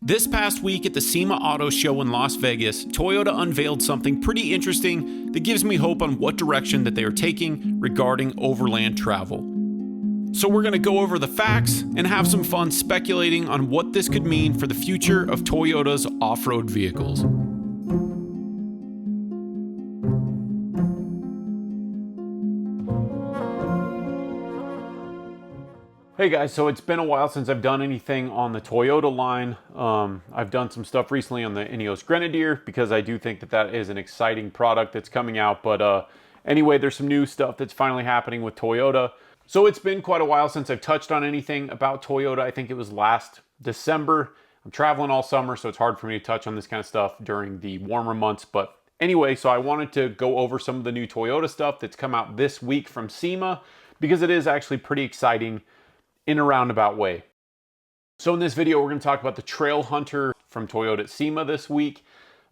This past week at the SEMA Auto Show in Las Vegas, Toyota unveiled something pretty interesting that gives me hope on what direction that they are taking regarding overland travel. So we're going to go over the facts and have some fun speculating on what this could mean for the future of Toyota's off-road vehicles. Hey guys, so it's been a while since I've done anything on the Toyota line. I've done some stuff recently on the Ineos Grenadier because I do think that that is an exciting product that's coming out. But anyway, there's some new stuff that's finally happening with Toyota. So it's been quite a while since I've touched on anything about Toyota. I think it was last December. I'm traveling all summer, so it's hard for me to touch on this kind of stuff during the warmer months. But anyway, so I wanted to go over some of the new Toyota stuff that's come out this week from SEMA because it is actually pretty exciting in a roundabout way. So in this video, we're going to talk about the Trailhunter from Toyota at SEMA this week.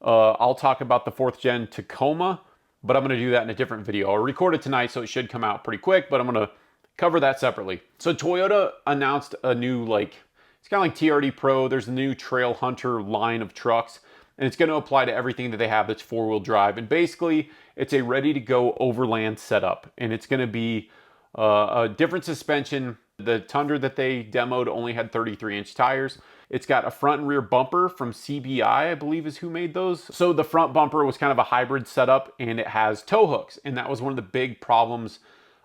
I'll talk about the 4th gen Tacoma, but I'm going to do that in a different video. I'll record it tonight, so it should come out pretty quick, but I'm going to cover that separately. So Toyota announced a new, it's kind of like TRD Pro. There's a new Trailhunter line of trucks, and it's going to apply to everything that they have that's four-wheel drive. And basically, it's a ready-to-go overland setup, and it's going to be a different suspension. The Tundra that they demoed only had 33-inch tires. It's got a front and rear bumper from CBI, I believe is who made those. So the front bumper was kind of a hybrid setup, and it has tow hooks. And that was one of the big problems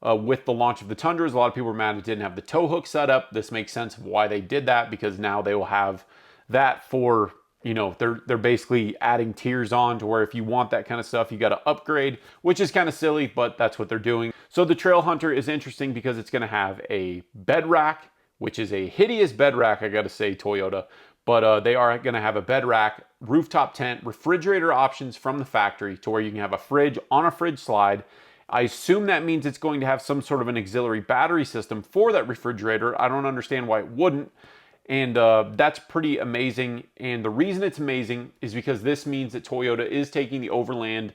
with the launch of the Tundras. A lot of people were mad it didn't have the tow hook setup. This makes sense of why they did that, because now they will have that for, they're basically adding tiers on to where if you want that kind of stuff, you got to upgrade, which is kind of silly, but that's what they're doing. So the Trailhunter is interesting because it's going to have a bed rack, which is a hideous bed rack, I got to say, Toyota. But they are going to have a bed rack, rooftop tent, refrigerator options from the factory to where you can have a fridge on a fridge slide. I assume that means it's going to have some sort of an auxiliary battery system for that refrigerator. I don't understand why it wouldn't. And that's pretty amazing. And the reason it's amazing is because this means that Toyota is taking the overland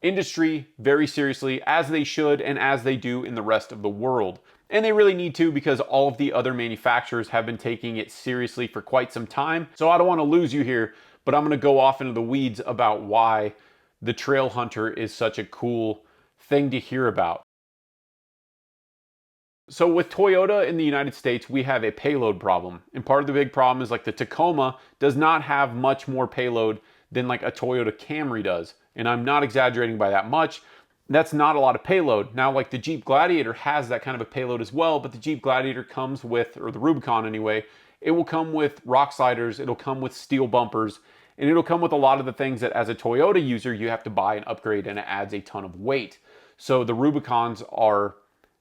industry very seriously, as they should and as they do in the rest of the world. And they really need to, because all of the other manufacturers have been taking it seriously for quite some time. So I don't want to lose you here, but I'm going to go off into the weeds about why the Trailhunter is such a cool thing to hear about. So with Toyota in the United States, we have a payload problem. And part of the big problem is the Tacoma does not have much more payload than a Toyota Camry does. And I'm not exaggerating by that much. That's not a lot of payload. Now, the Jeep Gladiator has that kind of a payload as well, but the Jeep Gladiator comes with, or the Rubicon anyway, it will come with rock sliders, it'll come with steel bumpers, and it'll come with a lot of the things that as a Toyota user, you have to buy and upgrade, and it adds a ton of weight. So the Rubicons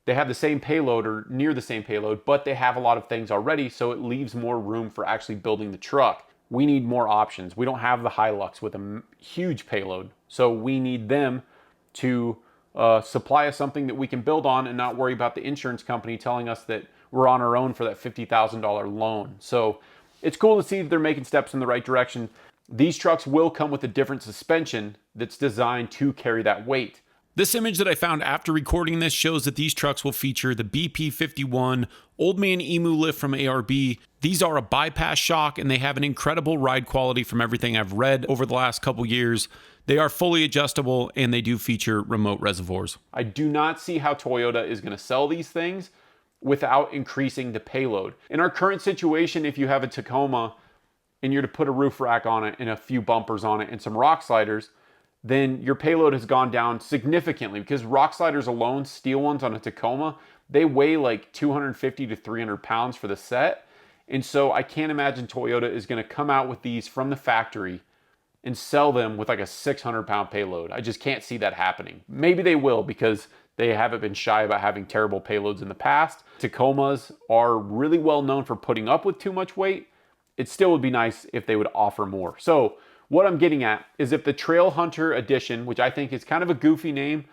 they have the same payload or near the same payload, but they have a lot of things already, so it leaves more room for actually building the truck. We need more options. We don't have the Hilux with a huge payload, so we need them to supply us something that we can build on and not worry about the insurance company telling us that we're on our own for that $50,000 loan. So it's cool to see that they're making steps in the right direction. These trucks will come with a different suspension that's designed to carry that weight. This image that I found after recording this shows that these trucks will feature the BP51 Old Man Emu lift from ARB. These are a bypass shock, and they have an incredible ride quality from everything I've read over the last couple years. They are fully adjustable, and they do feature remote reservoirs. I do not see how Toyota is going to sell these things without increasing the payload. In our current situation, if you have a Tacoma and you're to put a roof rack on it and a few bumpers on it and some rock sliders, then your payload has gone down significantly, because rock sliders alone, steel ones on a Tacoma, they weigh 250 to 300 pounds for the set. And so I can't imagine Toyota is going to come out with these from the factory and sell them with a 600-pound payload. I just can't see that happening. Maybe they will, because they haven't been shy about having terrible payloads in the past. Tacomas are really well known for putting up with too much weight. It still would be nice if they would offer more. So what I'm getting at is, if the Trailhunter Edition, which I think is kind of a goofy name,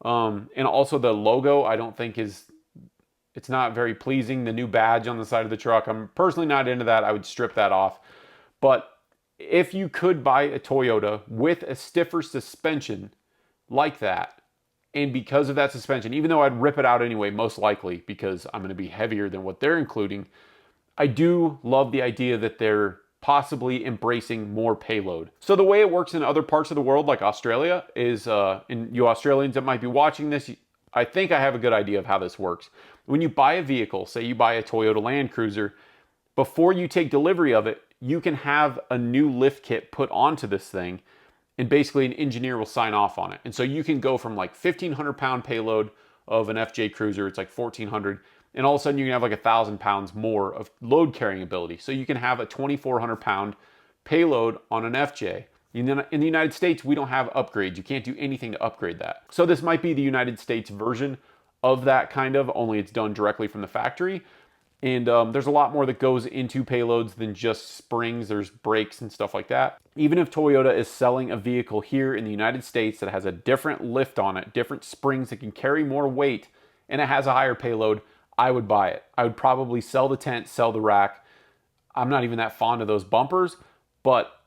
and also the logo I don't think it's not very pleasing. The new badge on the side of the truck, I'm personally not into that. I would strip that off. But if you could buy a Toyota with a stiffer suspension like that, and because of that suspension, even though I'd rip it out anyway, most likely, because I'm going to be heavier than what they're including, I do love the idea that they're possibly embracing more payload. So the way it works in other parts of the world, like Australia, is, and you Australians that might be watching this, I think I have a good idea of how this works. When you buy a vehicle, say you buy a Toyota Land Cruiser, before you take delivery of it, you can have a new lift kit put onto this thing, and basically an engineer will sign off on it. And so you can go from like 1,500 pound payload of an FJ Cruiser, it's like 1,400, and all of a sudden you can have like 1,000 pounds more of load carrying ability. So you can have a 2,400 pound payload on an FJ. In the United States, we don't have upgrades. You can't do anything to upgrade that. So this might be the United States version of that kind of, only it's done directly from the factory. And there's a lot more that goes into payloads than just springs. There's brakes and stuff like that. Even if Toyota is selling a vehicle here in the United States that has a different lift on it, different springs that can carry more weight, and it has a higher payload, I would buy it. I would probably sell the tent, sell the rack. I'm not even that fond of those bumpers, but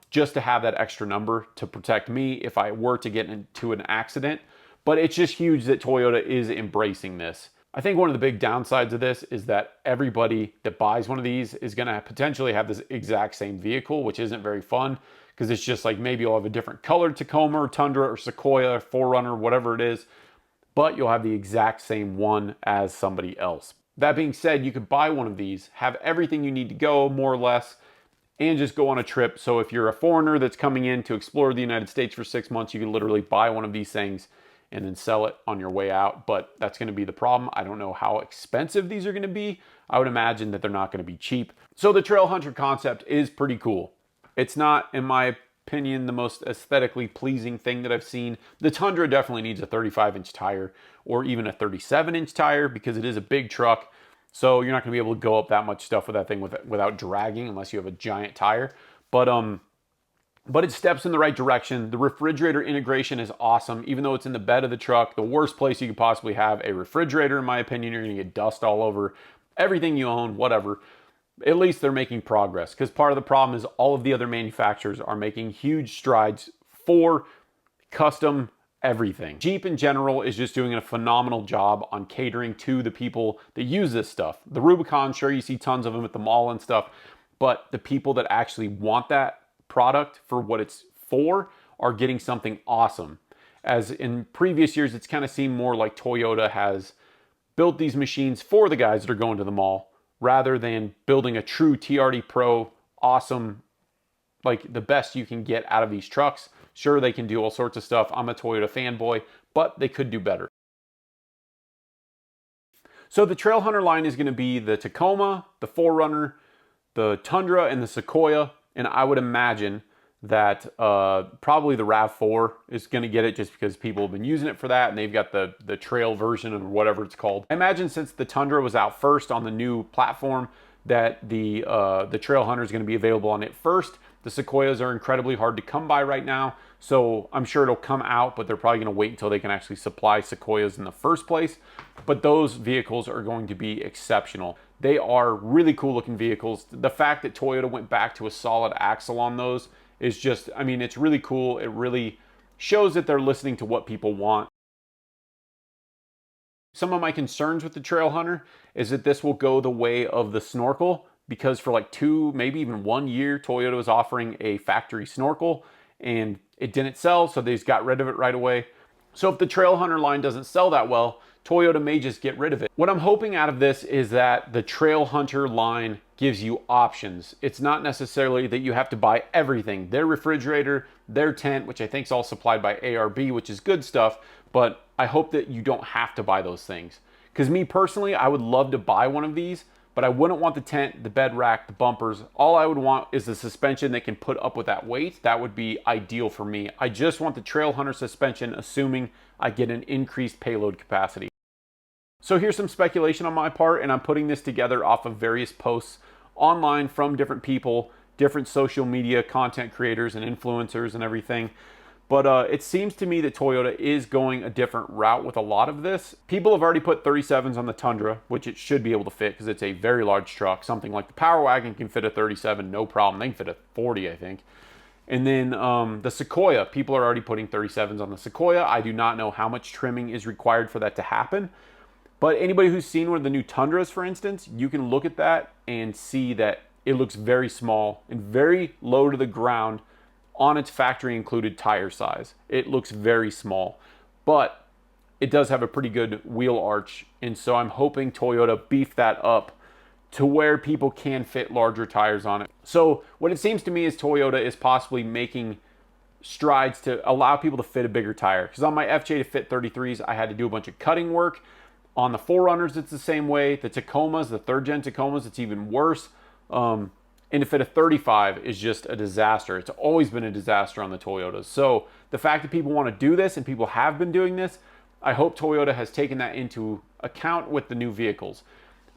just to have that extra number to protect me if I were to get into an accident. But it's just huge that Toyota is embracing this. I think one of the big downsides of this is that everybody that buys one of these is going to potentially have this exact same vehicle, which isn't very fun, because it's just like maybe you'll have a different colored Tacoma or Tundra or Sequoia, 4Runner, whatever it is, but you'll have the exact same one as somebody else. That being said, you could buy one of these, have everything you need to go, more or less, and just go on a trip. So if you're a foreigner that's coming in to explore the United States for 6 months, you can literally buy one of these things and then sell it on your way out. But that's going to be the problem. I don't know how expensive these are going to be. I would imagine that they're not going to be cheap. So the Trailhunter concept is pretty cool. It's not, in my opinion, the most aesthetically pleasing thing that I've seen. The Tundra definitely needs a 35-inch tire or even a 37-inch tire because it is a big truck. So you're not going to be able to go up that much stuff with that thing without dragging unless you have a giant tire. But it steps in the right direction. The refrigerator integration is awesome, even though it's in the bed of the truck. The worst place you could possibly have a refrigerator, in my opinion. You're gonna get dust all over everything you own, whatever. At least they're making progress, because part of the problem is all of the other manufacturers are making huge strides for custom everything. Jeep in general is just doing a phenomenal job on catering to the people that use this stuff. The Rubicon, sure, you see tons of them at the mall and stuff, but the people that actually want that product for what it's for are getting something awesome. As in previous years, it's kind of seemed more like Toyota has built these machines for the guys that are going to the mall rather than building a true TRD Pro awesome, like the best you can get out of these trucks. Sure, they can do all sorts of stuff. I'm a Toyota fanboy, but they could do better. So the Trailhunter line is going to be the Tacoma, the 4Runner, the Tundra, and the Sequoia. And I would imagine that probably the RAV4 is going to get it just because people have been using it for that, and they've got the trail version or whatever it's called. I imagine since the Tundra was out first on the new platform that the Trailhunter is going to be available on it first. The Sequoias are incredibly hard to come by right now, so I'm sure it'll come out, but they're probably going to wait until they can actually supply Sequoias in the first place. But those vehicles are going to be exceptional. They are really cool looking vehicles. The fact that Toyota went back to a solid axle on those is just, I mean, it's really cool. It really shows that they're listening to what people want. Some of my concerns with the Trailhunter is that this will go the way of the snorkel, because for like 2, maybe even 1 year, Toyota was offering a factory snorkel and it didn't sell, so they just got rid of it right away. So if the Trailhunter line doesn't sell that well, Toyota may just get rid of it. What I'm hoping out of this is that the Trailhunter line gives you options. It's not necessarily that you have to buy everything. Their refrigerator, their tent, which I think is all supplied by ARB, which is good stuff, but I hope that you don't have to buy those things. Because me personally, I would love to buy one of these, but I wouldn't want the tent, the bed rack, the bumpers. All I would want is the suspension that can put up with that weight. That would be ideal for me. I just want the Trailhunter suspension, assuming I get an increased payload capacity. So here's some speculation on my part, and I'm putting this together off of various posts online from different people, different social media content creators and influencers and everything. But it seems to me that Toyota is going a different route with a lot of this. People have already put 37s on the Tundra, which it should be able to fit because it's a very large truck. Something like the Power Wagon can fit a 37, no problem. They can fit a 40, I think. And then the Sequoia, people are already putting 37s on the Sequoia. I do not know how much trimming is required for that to happen. But anybody who's seen one of the new Tundras, for instance, you can look at that and see that it looks very small and very low to the ground on its factory included tire size. It looks very small, but it does have a pretty good wheel arch, and so I'm hoping Toyota beefed that up to where people can fit larger tires on it. So what it seems to me is Toyota is possibly making strides to allow people to fit a bigger tire. Because on my FJ to fit 33s, I had to do a bunch of cutting work. On the 4Runners, it's the same way. The Tacomas, the third gen Tacomas, it's even worse. And to fit a 35 is just a disaster. It's always been a disaster on the Toyotas. So the fact that people want to do this and people have been doing this, I hope Toyota has taken that into account with the new vehicles.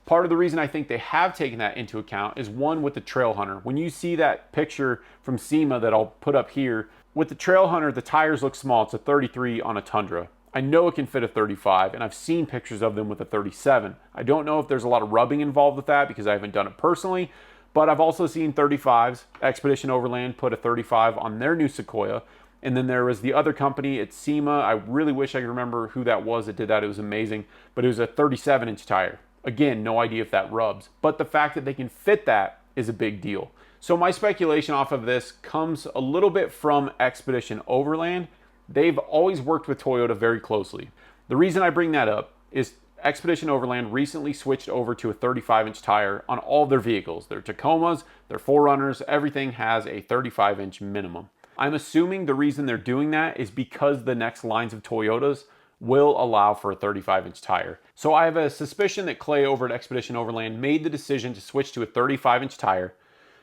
Part of the reason I think they have taken that into account is one with the Trailhunter. When you see that picture from SEMA that I'll put up here, with the Trailhunter, the tires look small. It's a 33 on a Tundra. I know it can fit a 35, and I've seen pictures of them with a 37. I don't know if there's a lot of rubbing involved with that because I haven't done it personally, but I've also seen 35s. Expedition Overland put a 35 on their new Sequoia, and then there was the other company, it's SEMA. I really wish I could remember who that was that did that. It was amazing, but it was a 37-inch tire. Again, no idea if that rubs, but the fact that they can fit that is a big deal. So my speculation off of this comes a little bit from Expedition Overland. They've always worked with Toyota very closely. The reason I bring that up is Expedition Overland recently switched over to a 35-inch tire on all of their vehicles. Their Tacomas, their 4Runners, everything has a 35-inch minimum. I'm assuming the reason they're doing that is because the next lines of Toyotas will allow for a 35-inch tire. So I have a suspicion that Clay over at Expedition Overland made the decision to switch to a 35-inch tire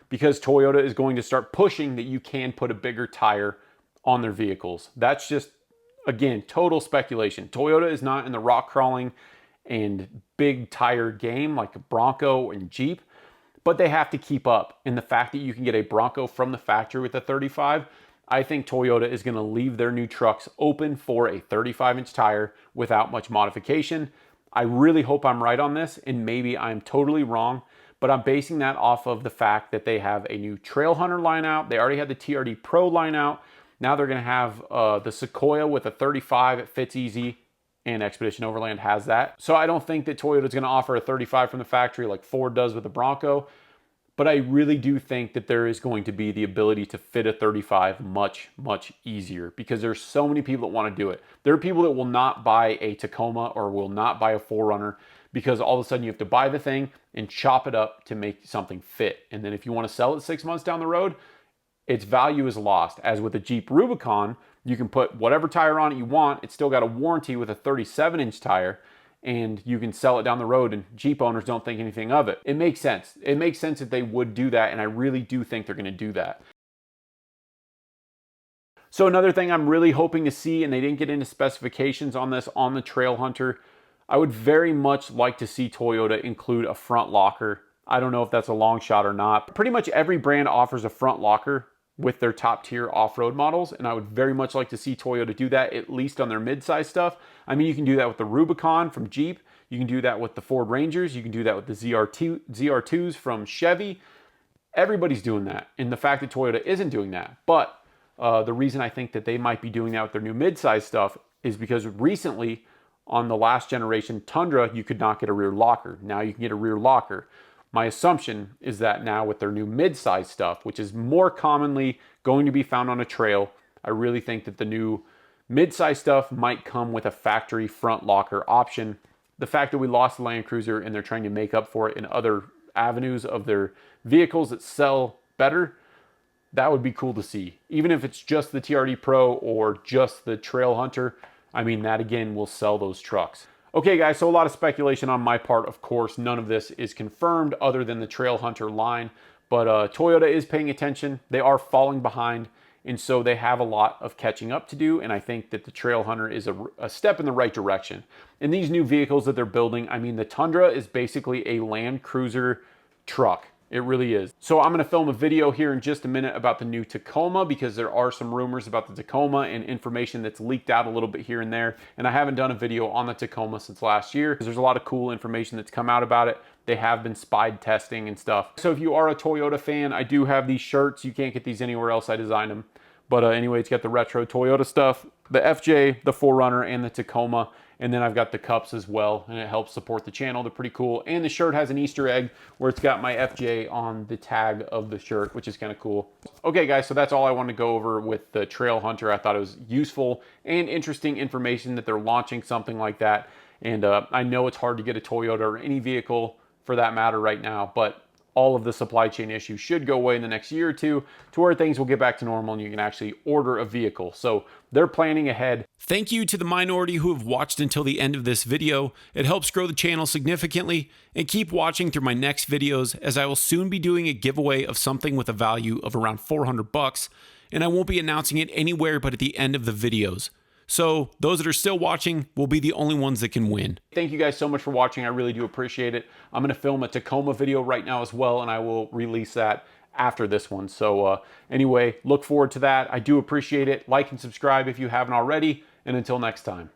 because Toyota is going to start pushing that you can put a bigger tire on their vehicles. That's just, again, total speculation. Toyota is not in the rock crawling and big tire game like a Bronco and Jeep, but they have to keep up. And the fact that you can get a Bronco from the factory with a 35, I think Toyota is going to leave their new trucks open for a 35-inch tire without much modification. I really hope I'm right on this, and maybe I'm totally wrong, but I'm basing that off of the fact that they have a new Trailhunter line out. They already had the TRD Pro line out. Now they're going to have the Sequoia with a 35. It fits easy, and Expedition Overland has that. So I don't think that Toyota is going to offer a 35 from the factory like Ford does with the Bronco. But I really do think that there is going to be the ability to fit a 35 much, much easier because there's so many people that want to do it. There are people that will not buy a Tacoma or will not buy a 4Runner because all of a sudden you have to buy the thing and chop it up to make something fit. And then if you want to sell it 6 months down the road, its value is lost. As with a Jeep Rubicon, you can put whatever tire on it you want. It's still got a warranty with a 37-inch tire, and you can sell it down the road, and Jeep owners don't think anything of it. It makes sense. It makes sense that they would do that, and I really do think they're going to do that. So another thing I'm really hoping to see, and they didn't get into specifications on this on the Trailhunter, I would very much like to see Toyota include a front locker. I don't know if that's a long shot or not. Pretty much every brand offers a front locker with their top tier off-road models, and I would very much like to see Toyota do that, at least on their mid-size stuff. I mean, you can do that with the Rubicon from Jeep, you can do that with the Ford Rangers, you can do that with the ZR2s from Chevy. Everybody's doing that, and the fact that Toyota isn't doing that. But the reason I think that they might be doing that with their new mid-size stuff is because recently, on the last generation Tundra, you could not get a rear locker. Now you can get a rear locker. My assumption is that now with their new mid-size stuff, which is more commonly going to be found on a trail, I really think that the new mid-size stuff might come with a factory front locker option. The fact that we lost the Land Cruiser and they're trying to make up for it in other avenues of their vehicles that sell better, that would be cool to see. Even if it's just the TRD Pro or just the Trailhunter, I mean, that again will sell those trucks. Okay guys, so a lot of speculation on my part. Of course, none of this is confirmed other than the Trailhunter line, but Toyota is paying attention. They are falling behind, and so they have a lot of catching up to do, and I think that the Trailhunter is a step in the right direction. And these new vehicles that they're building, I mean, the Tundra is basically a Land Cruiser truck. It really is. So I'm gonna film a video here in just a minute about the new Tacoma because there are some rumors about the Tacoma and information that's leaked out a little bit here and there. And I haven't done a video on the Tacoma since last year because there's a lot of cool information that's come out about it. They have been spied testing and stuff. So if you are a Toyota fan, I do have these shirts. You can't get these anywhere else. I designed them. But anyway, it's got the retro Toyota stuff, the FJ, the 4Runner, and the Tacoma. And then I've got the cups as well, and it helps support the channel. They're pretty cool. And the shirt has an Easter egg where it's got my FJ on the tag of the shirt, which is kind of cool. Okay guys, so that's all I wanted to go over with the Trailhunter. I thought it was useful and interesting information that they're launching something like that. And I know it's hard to get a Toyota or any vehicle for that matter right now, but all of the supply chain issues should go away in the next year or two to where things will get back to normal and you can actually order a vehicle. So they're planning ahead. Thank you to the minority who have watched until the end of this video. It helps grow the channel significantly, and keep watching through my next videos as I will soon be doing a giveaway of something with a value of around 400 bucks, and I won't be announcing it anywhere but at the end of the videos. So those that are still watching will be the only ones that can win. Thank you guys so much for watching. I really do appreciate it. I'm going to film a Tacoma video right now as well, and I will release that after this one. So anyway, look forward to that. I do appreciate it. Like and subscribe if you haven't already. And until next time.